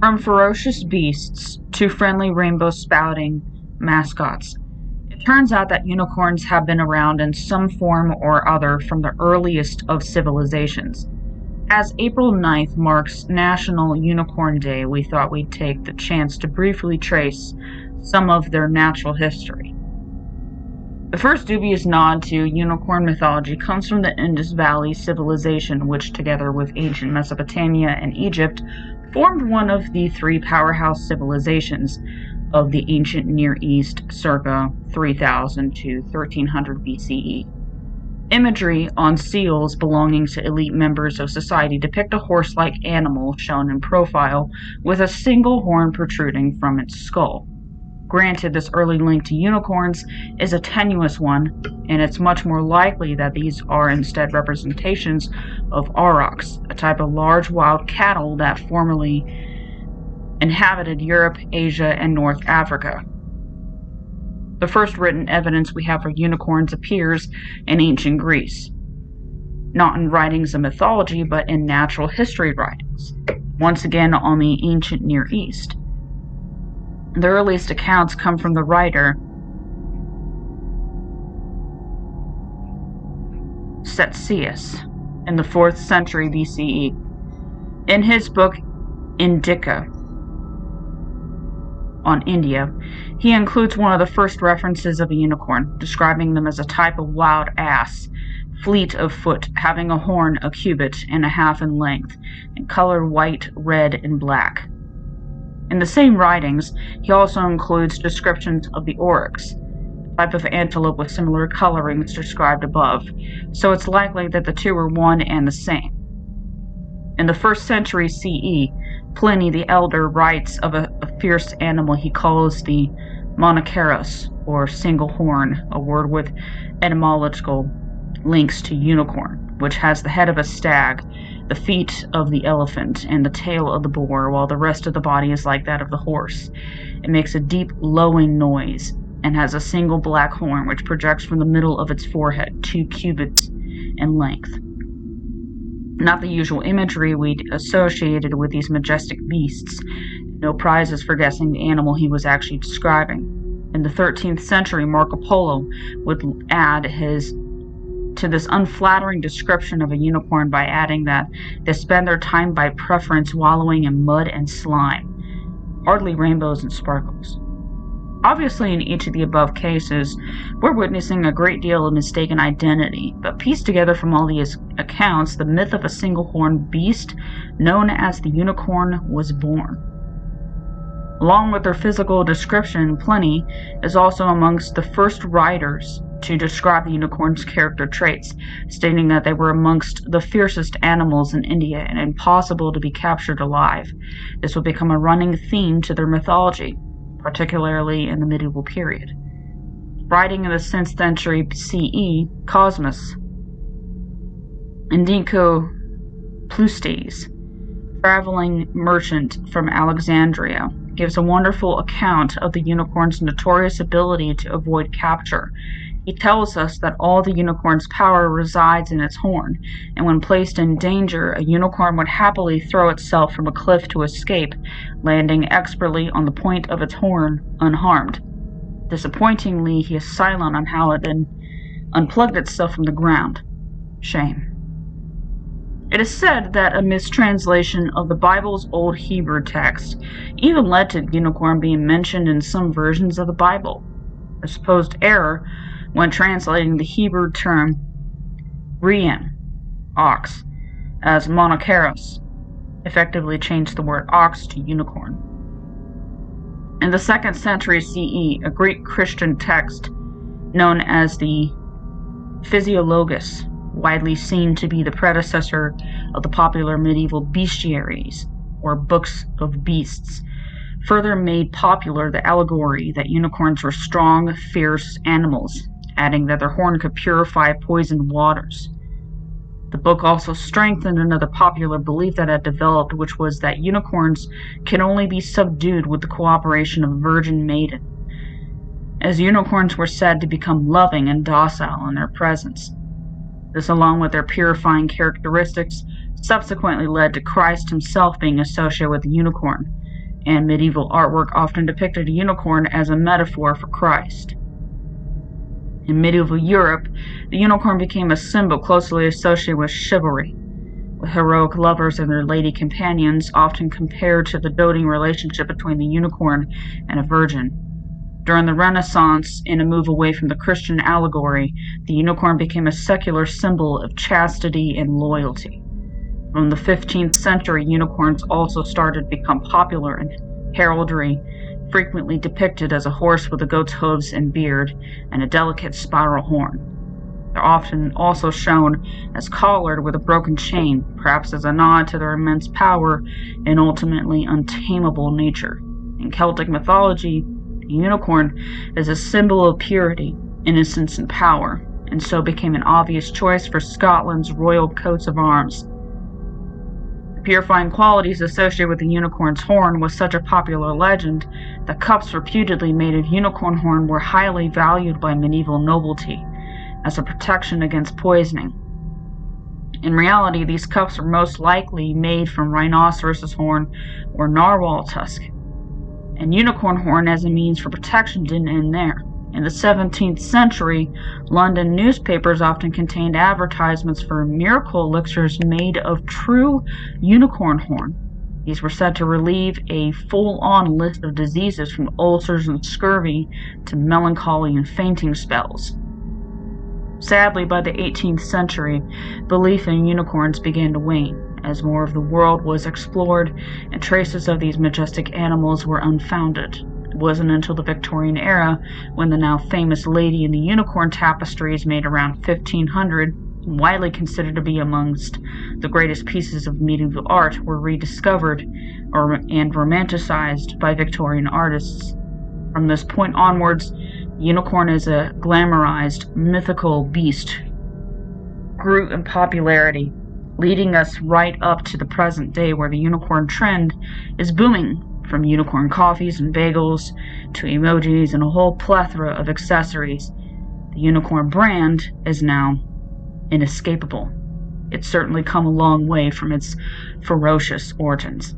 From ferocious beasts to friendly rainbow-spouting mascots, it turns out that unicorns have been around in some form or other from the earliest of civilizations. As April 9th marks National Unicorn Day, we thought we'd take the chance to briefly trace some of their natural history. The first dubious nod to unicorn mythology comes from the Indus Valley Civilization, which, together with ancient Mesopotamia and Egypt, formed one of the three powerhouse civilizations of the ancient Near East circa 3000 to 1300 BCE. Imagery on seals belonging to elite members of society depict a horse-like animal shown in profile with a single horn protruding from its skull. Granted, this early link to unicorns is a tenuous one, and it's much more likely that these are instead representations of aurochs, a type of large wild cattle that formerly inhabited Europe, Asia, and North Africa. The first written evidence we have for unicorns appears in ancient Greece, not in writings of mythology, but in natural history writings, once again on the ancient Near East. The earliest accounts come from the writer Ctesias in the 4th century BCE. In his book Indica on India, he includes one of the first references of a unicorn, describing them as a type of wild ass, fleet of foot, having a horn a cubit and a half in length, and colored white, red, and black. In the same writings, he also includes descriptions of the oryx, a type of antelope with similar colorings described above, so it's likely that the two are one and the same. In the 1st century CE, Pliny the Elder writes of a fierce animal he calls the monoceros, or single horn, a word with etymological links to unicorn, which has the head of a stag, the feet of the elephant, and the tail of the boar, while the rest of the body is like that of the horse. It makes a deep, lowing noise, and has a single black horn which projects from the middle of its forehead, 2 cubits in length. Not the usual imagery we'd associated with these majestic beasts. No prizes for guessing the animal he was actually describing. In the 13th century, Marco Polo would add to this unflattering description of a unicorn by adding that they spend their time by preference wallowing in mud and slime, hardly rainbows and sparkles. Obviously, in each of the above cases, we're witnessing a great deal of mistaken identity, but pieced together from all these accounts, the myth of a single-horned beast known as the unicorn was born. Along with their physical description, Pliny is also amongst the first writers to describe the unicorn's character traits, stating that they were amongst the fiercest animals in India and impossible to be captured alive. This would become a running theme to their mythology, particularly in the medieval period. Writing in the 6th century CE, Cosmas Indicopleustes, traveling merchant from Alexandria, gives a wonderful account of the unicorn's notorious ability to avoid capture. He tells us that all the unicorn's power resides in its horn, and when placed in danger, a unicorn would happily throw itself from a cliff to escape, landing expertly on the point of its horn, unharmed. Disappointingly, he is silent on how it then unplugged itself from the ground. Shame. It is said that a mistranslation of the Bible's Old Hebrew text even led to unicorn being mentioned in some versions of the Bible. A supposed error when translating the Hebrew term reem, ox, as monoceros, effectively changed the word ox to unicorn. In the 2nd century CE, a Greek Christian text known as the Physiologus, widely seen to be the predecessor of the popular medieval bestiaries, or books of beasts, further made popular the allegory that unicorns were strong, fierce animals, adding that their horn could purify poisoned waters. The book also strengthened another popular belief that had developed, which was that unicorns can only be subdued with the cooperation of a virgin maiden, as unicorns were said to become loving and docile in their presence. This, along with their purifying characteristics, subsequently led to Christ himself being associated with the unicorn, and medieval artwork often depicted a unicorn as a metaphor for Christ. In medieval Europe, the unicorn became a symbol closely associated with chivalry, with heroic lovers and their lady companions often compared to the doting relationship between the unicorn and a virgin. During the Renaissance, in a move away from the Christian allegory, the unicorn became a secular symbol of chastity and loyalty. From the 15th century, unicorns also started to become popular in heraldry, frequently depicted as a horse with a goat's hooves and beard and a delicate spiral horn. They're often also shown as collared with a broken chain, perhaps as a nod to their immense power and ultimately untamable nature. In Celtic mythology, the unicorn is a symbol of purity, innocence, and power, and so became an obvious choice for Scotland's royal coats of arms. The purifying qualities associated with the unicorn's horn was such a popular legend that cups reputedly made of unicorn horn were highly valued by medieval nobility as a protection against poisoning. In reality, these cups were most likely made from rhinoceros horn or narwhal tusk. And unicorn horn as a means for protection didn't end there. In the 17th century, London newspapers often contained advertisements for miracle elixirs made of true unicorn horn. These were said to relieve a full-on list of diseases from ulcers and scurvy to melancholy and fainting spells. Sadly, by the 18th century, belief in unicorns began to wane, as more of the world was explored and traces of these majestic animals were unfounded. It wasn't until the Victorian era, when the now famous Lady in the Unicorn tapestries made around 1500, widely considered to be amongst the greatest pieces of medieval art, were rediscovered and romanticized by Victorian artists. From this point onwards, unicorn is a glamorized, mythical beast, grew in popularity, leading us right up to the present day where the unicorn trend is booming, from unicorn coffees and bagels to emojis and a whole plethora of accessories. The unicorn brand is now inescapable. It's certainly come a long way from its ferocious origins.